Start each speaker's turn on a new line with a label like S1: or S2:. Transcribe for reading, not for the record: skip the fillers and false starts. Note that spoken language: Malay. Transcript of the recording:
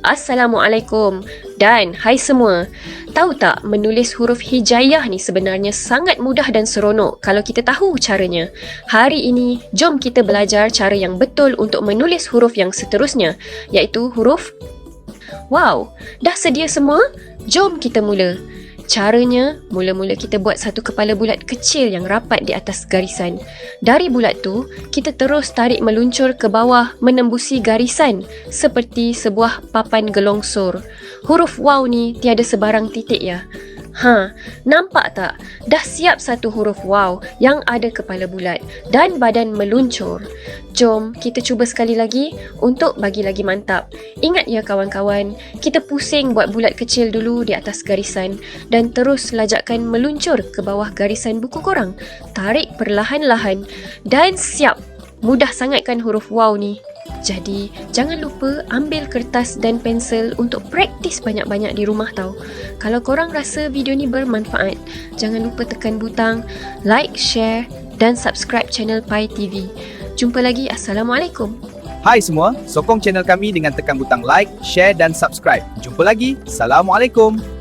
S1: Assalamualaikum dan hai semua. Tahu tak, menulis huruf hijaiyah ni sebenarnya sangat mudah dan seronok kalau kita tahu caranya. Hari ini, jom kita belajar cara yang betul untuk menulis huruf yang seterusnya, iaitu huruf Wow. Dah sedia semua? Jom kita mula. Caranya, mula-mula kita buat satu kepala bulat kecil yang rapat di atas garisan. Dari bulat tu, kita terus tarik meluncur ke bawah menembusi garisan seperti sebuah papan gelongsor. Huruf wow ni tiada sebarang titik ya. Nampak tak? Dah siap satu huruf wow yang ada kepala bulat dan badan meluncur. Jom kita cuba sekali lagi untuk bagi lagi mantap. Ingat ya kawan-kawan, kita pusing buat bulat kecil dulu di atas garisan dan terus lajakkan meluncur ke bawah garisan buku korang. Tarik perlahan-lahan dan siap. Mudah sangat kan huruf wow ni? Jadi, jangan lupa ambil kertas dan pensel untuk praktis banyak-banyak di rumah tau. Kalau korang rasa video ni bermanfaat, jangan lupa tekan butang like, share dan subscribe channel Pai TV. Jumpa lagi. Assalamualaikum.
S2: Hai semua, sokong channel kami dengan tekan butang like, share dan subscribe. Jumpa lagi. Assalamualaikum.